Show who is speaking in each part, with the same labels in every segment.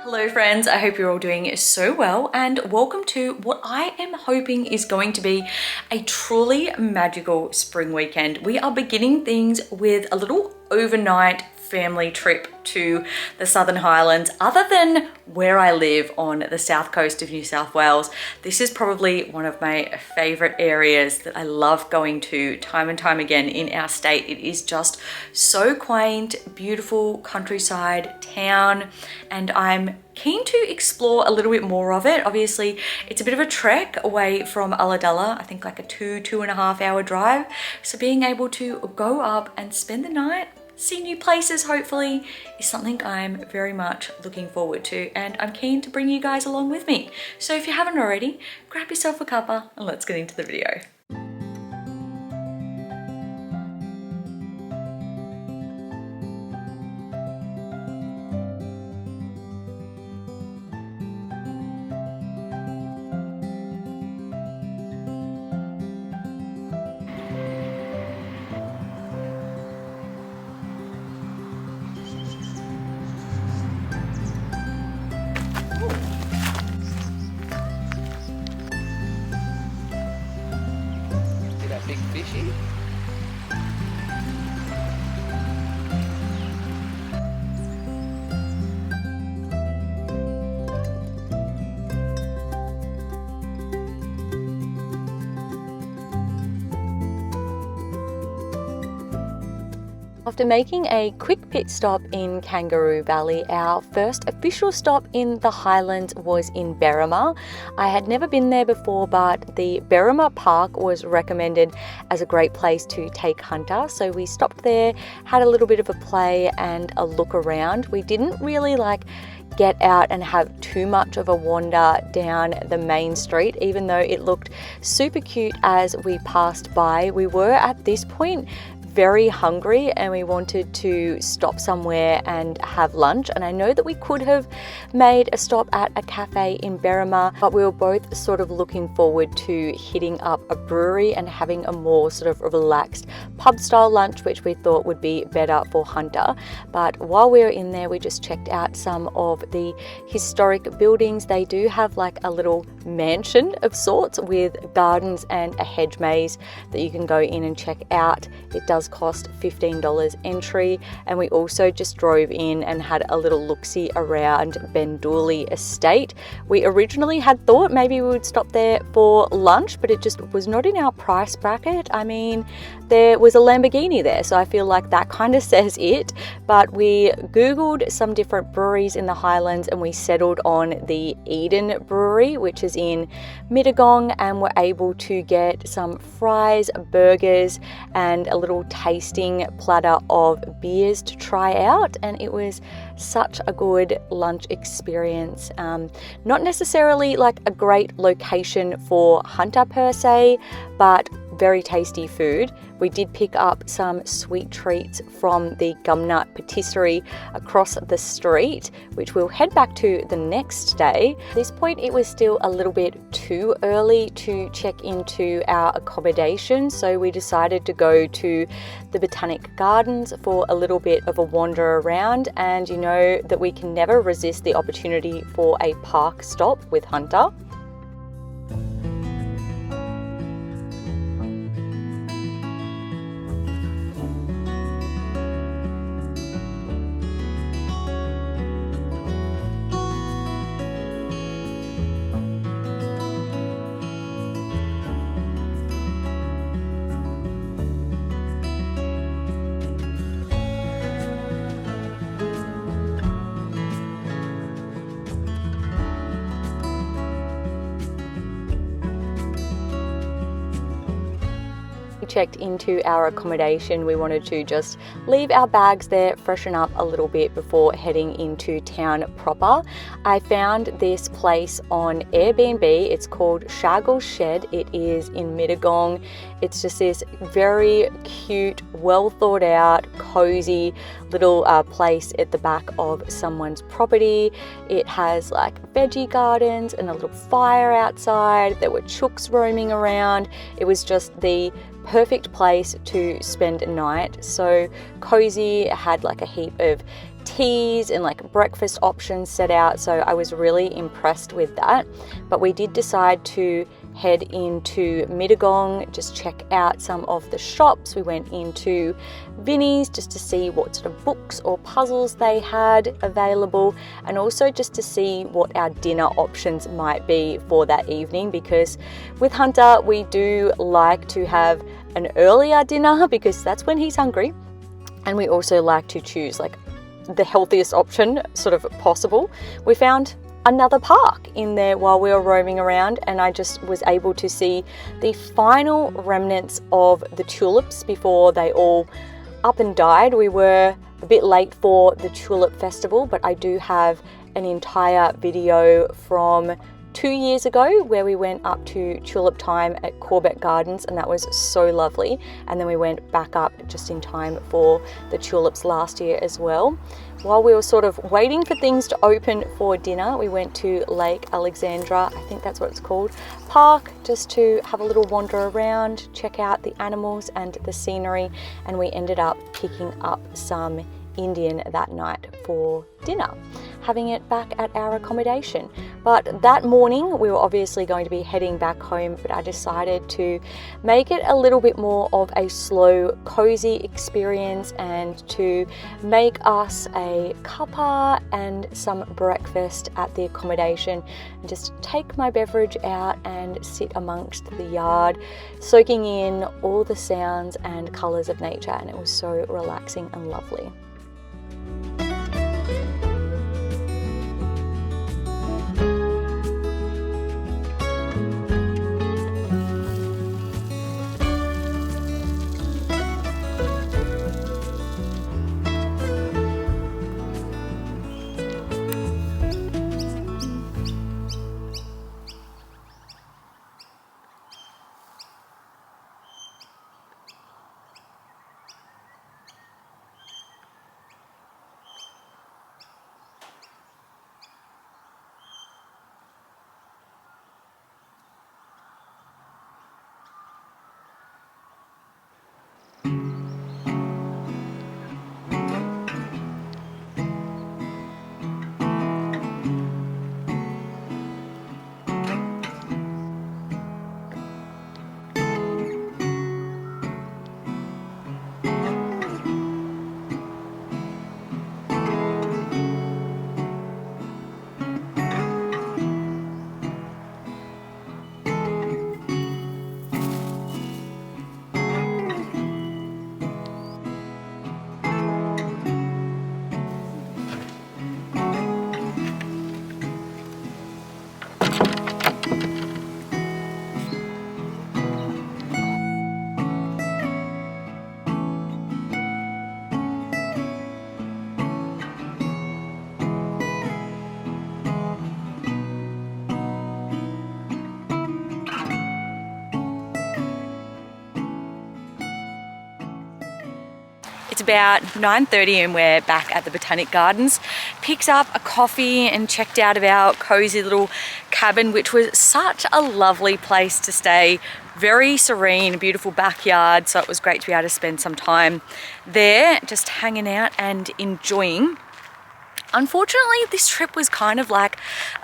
Speaker 1: Hello friends, I hope you're all doing so well and welcome to what I am hoping is going to be a truly magical spring weekend. We are beginning things with a little overnight family trip to the Southern Highlands. Other than where I live on the south coast of New South Wales, this is probably one of my favorite areas that I love going to time and time again in our state. It is just so quaint, beautiful countryside town, and I'm keen to explore a little bit more of it. Obviously, it's a bit of a trek away from Ulladulla, I think like a 2.5 hour drive. So being able to go up and spend the night, see new places hopefully, is something I'm very much looking forward to, and I'm keen to bring you guys along with me. So if you haven't already, grab yourself a cuppa and let's get into the video.
Speaker 2: Big fishy.
Speaker 1: After making a quick pit stop in Kangaroo Valley, our first official stop in the Highlands was in Berrima. I had never been there before, but the Berrima Park was recommended as a great place to take Hunter. So we stopped there, had a little bit of a play and a look around. We didn't really get out and have too much of a wander down the main street, even though it looked super cute as we passed by. We were at this point very hungry and we wanted to stop somewhere and have lunch, and I know that we could have made a stop at a cafe in Berrima, but we were both sort of looking forward to hitting up a brewery and having a more sort of relaxed pub style lunch, which we thought would be better for Hunter. But while we were in there, we just checked out some of the historic buildings. They do have like a little mansion of sorts with gardens and a hedge maze that you can go in and check out. It does cost $15 entry, and we also just drove in and had a little look-see around Bendooley Estate. We originally had thought maybe we would stop there for lunch, but it just was not in our price bracket. I mean, there was a Lamborghini there, so I feel like that kind of says it. But we googled some different breweries in the Highlands and we settled on the Eden Brewery, which is in Mittagong, and were able to get some fries, burgers and a little tasting platter of beers to try out, and it was such a good lunch experience. Not necessarily like a great location for Hunter per se, but very tasty food. We did pick up some sweet treats from the Gumnut Patisserie across the street, which we'll head back to the next day. At this point, it was still a little bit too early to check into our accommodation, so we decided to go to the Botanic Gardens for a little bit of a wander around, and you know that we can never resist the opportunity for a park stop with Hunter. Checked into our accommodation. We wanted to just leave our bags there, freshen up a little bit before heading into town proper. I found this place on Airbnb. It's called Shargle's Shed. It is in Mittagong. It's just this very cute, well thought out, cozy little place at the back of someone's property. It has like veggie gardens and a little fire outside. There were chooks roaming around. It was just the perfect place to spend a night. So cozy, had like a heap of teas and like breakfast options set out, so I was really impressed with that. But we did decide to head into Mittagong, just check out some of the shops. We went into Vinnie's just to see what sort of books or puzzles they had available, and also just to see what our dinner options might be for that evening, because with Hunter we do like to have an earlier dinner because that's when he's hungry, and we also like to choose like the healthiest option sort of possible. We found another park in there while we were roaming around, and I just was able to see the final remnants of the tulips before they all up and died. We were a bit late for the tulip festival, but I do have an entire video from 2 years ago where we went up to tulip time at Corbett Gardens, and that was so lovely. And then we went back up just in time for the tulips last year as well. While we were sort of waiting for things to open for dinner, we went to Lake Alexandra, I think that's what it's called, park, just to have a little wander around, check out the animals and the scenery, and we ended up picking up some Indian that night for dinner, having it back at our accommodation. But that morning we were obviously going to be heading back home, but I decided to make it a little bit more of a slow, cozy experience and to make us a cuppa and some breakfast at the accommodation, and just take my beverage out and sit amongst the yard, soaking in all the sounds and colours of nature, and it was so relaxing and lovely. It's about 9:30 and we're back at the Botanic Gardens. Picked up a coffee and checked out of our cozy little cabin, which was such a lovely place to stay. Very serene, beautiful backyard, so it was great to be able to spend some time there just hanging out and enjoying. Unfortunately, this trip was kind of like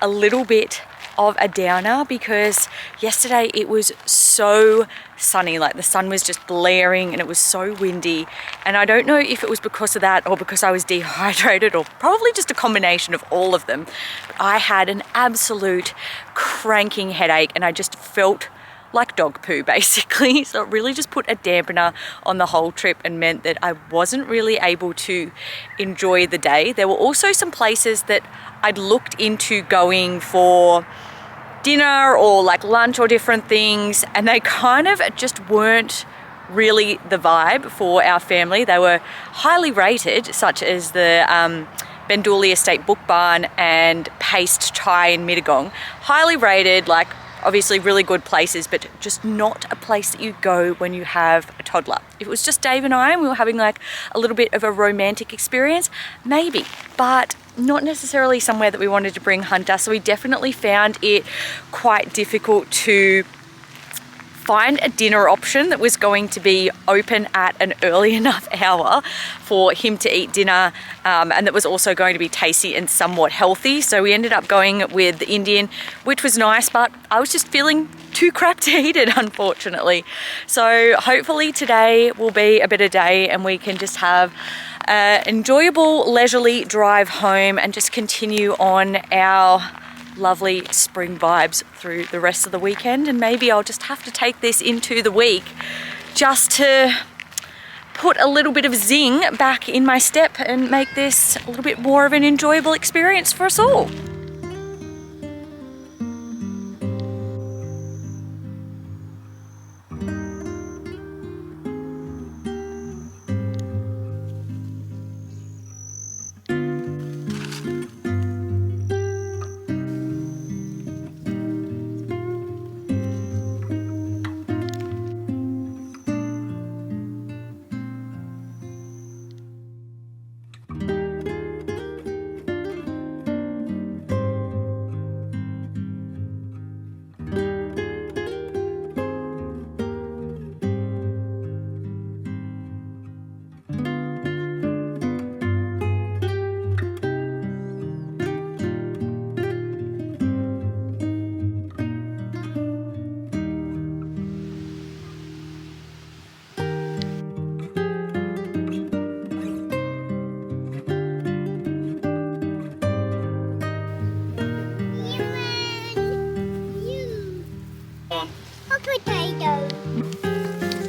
Speaker 1: a little bit of a downer because yesterday it was so sunny, like the sun was just blaring and it was so windy, and I don't know if it was because of that or because I was dehydrated or probably just a combination of all of them, but I had an absolute cranking headache and I just felt like dog poo basically. So it really just put a dampener on the whole trip and meant that I wasn't really able to enjoy the day. There were also some places that I'd looked into going for dinner or like lunch or different things, and they kind of just weren't really the vibe for our family. They were highly rated, such as the Bendooley Estate Book Barn and Paste Chai in Mittagong. Highly rated, like obviously really good places, but just not a place that you go when you have a toddler. If it was just Dave and I and we were having like a little bit of a romantic experience, maybe, but not necessarily somewhere that we wanted to bring Hunter. So we definitely found it quite difficult to find a dinner option that was going to be open at an early enough hour for him to eat dinner, and that was also going to be tasty and somewhat healthy. So we ended up going with the Indian, which was nice, but I was just feeling too crap to eat it, unfortunately. So hopefully today will be a better day and we can just have an enjoyable leisurely drive home and just continue on our lovely spring vibes through the rest of the weekend. And maybe I'll just have to take this into the week just to put a little bit of zing back in my step and make this a little bit more of an enjoyable experience for us all.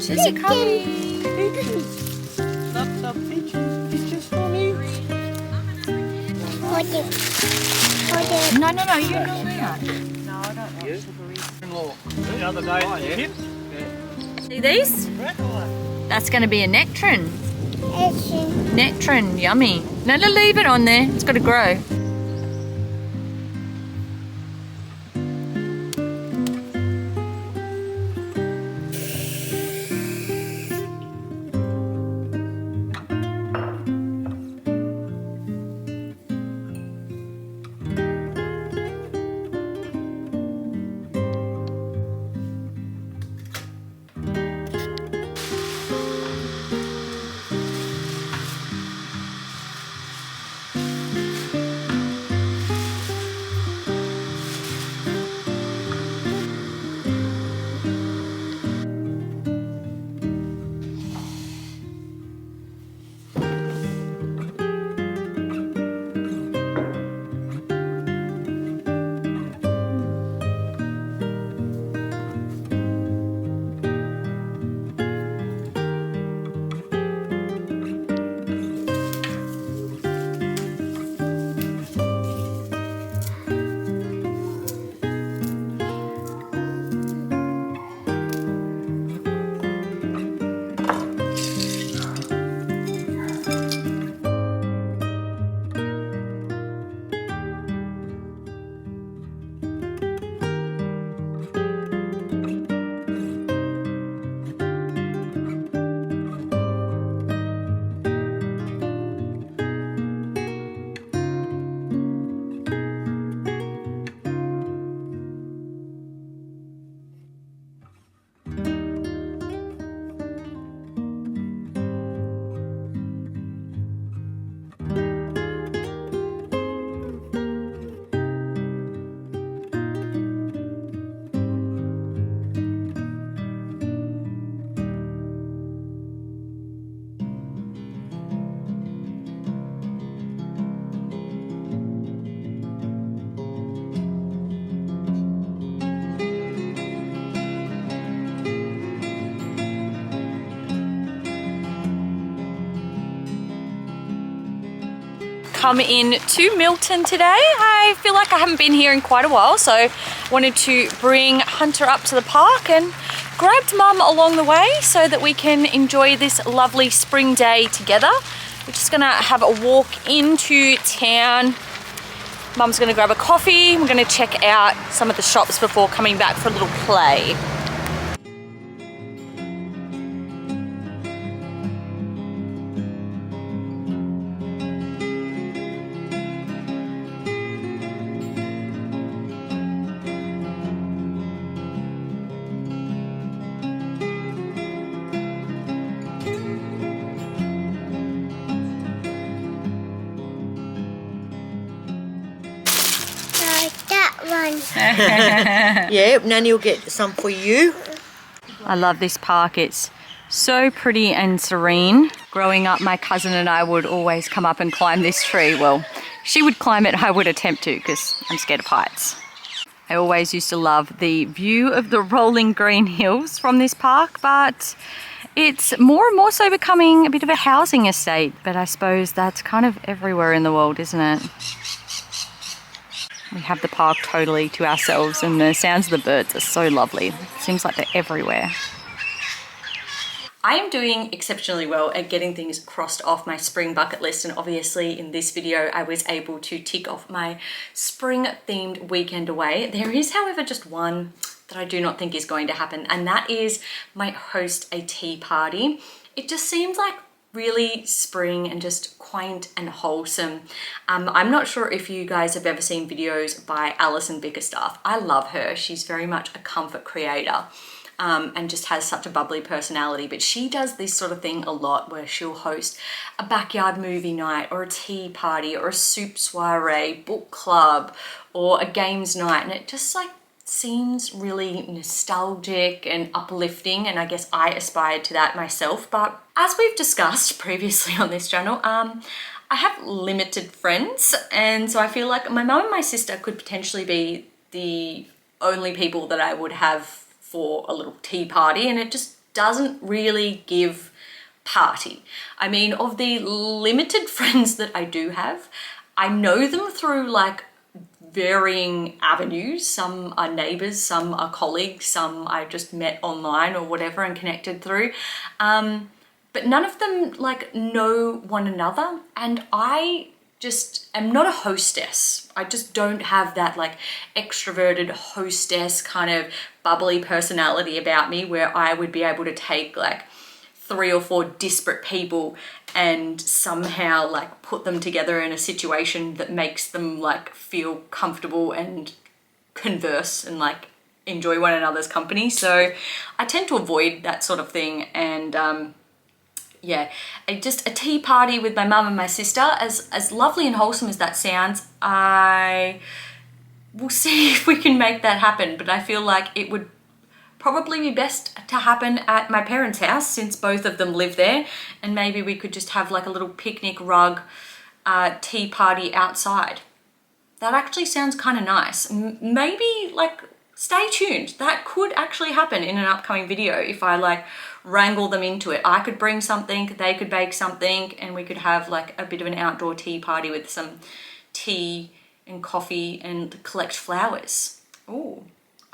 Speaker 1: She's coming.
Speaker 2: Lots of peaches for me.
Speaker 1: No, you don't do that.
Speaker 2: No, I don't want sugar. The other day,
Speaker 1: See these? That's going to be a nectarine. Nectarine, yummy. No, leave it on there. It's got to grow. Come in to Milton today. I feel like I haven't been here in quite a while, so wanted to bring Hunter up to the park and grabbed Mum along the way so that we can enjoy this lovely spring day together. We're just gonna have a walk into town. Mum's gonna grab a coffee. We're gonna check out some of the shops before coming back for a little play.
Speaker 3: Yeah, Nanny will get some for you.
Speaker 1: I love this park. It's so pretty and serene. Growing up, my cousin and I would always come up and climb this tree. Well, she would climb it, I would attempt to because I'm scared of heights. I always used to love the view of the rolling green hills from this park, but it's more and more so becoming a bit of a housing estate. But I suppose that's kind of everywhere in the world, isn't it? We have the park totally to ourselves, and the sounds of the birds are so lovely. It seems like they're everywhere. I am doing exceptionally well at getting things crossed off my spring bucket list, and obviously in this video I was able to tick off my spring themed weekend away. There is, however, just one that I do not think is going to happen, and that is my host a tea party. It just seems like really spring and just quaint and wholesome. I'm not sure if you guys have ever seen videos by Alison Bickerstaff. I love her. She's very much a comfort creator. And just has such a bubbly personality, but she does this sort of thing a lot where she'll host a backyard movie night or a tea party or a soup soiree, book club, or a games night, and it just like seems really nostalgic and uplifting, and I guess I aspired to that myself. But as we've discussed previously on this channel, I have limited friends, and so I feel like my mum and my sister could potentially be the only people that I would have for a little tea party, and it just doesn't really give party. I mean, of the limited friends that I do have, I know them through like varying avenues. Some are neighbors, some are colleagues, some I just met online or whatever and connected through. But none of them like know one another, and I just am not a hostess. I just don't have that like extroverted hostess kind of bubbly personality about me where I would be able to take like 3 or 4 disparate people and somehow like put them together in a situation that makes them like feel comfortable and converse and like enjoy one another's company. So I tend to avoid that sort of thing, and yeah, just a tea party with my mum and my sister, as lovely and wholesome as that sounds, I will see if we can make that happen. But I feel like it would probably be best to happen at my parents' house since both of them live there, and maybe we could just have like a little picnic rug tea party outside. That actually sounds kind of nice. Maybe like stay tuned. That could actually happen in an upcoming video if I like wrangle them into it. I could bring something, they could bake something, and we could have like a bit of an outdoor tea party with some tea and coffee and collect flowers. Oh,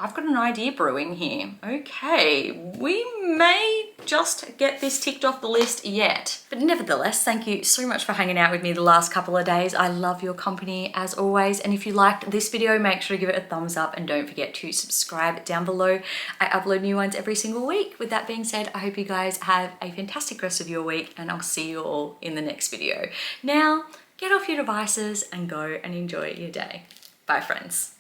Speaker 1: I've got an idea brewing here. Okay, we may just get this ticked off the list yet. But nevertheless, thank you so much for hanging out with me the last couple of days. I love your company as always. And if you liked this video, make sure to give it a thumbs up and don't forget to subscribe down below. I upload new ones every single week. With that being said, I hope you guys have a fantastic rest of your week, and I'll see you all in the next video. Now, get off your devices and go and enjoy your day. Bye, friends.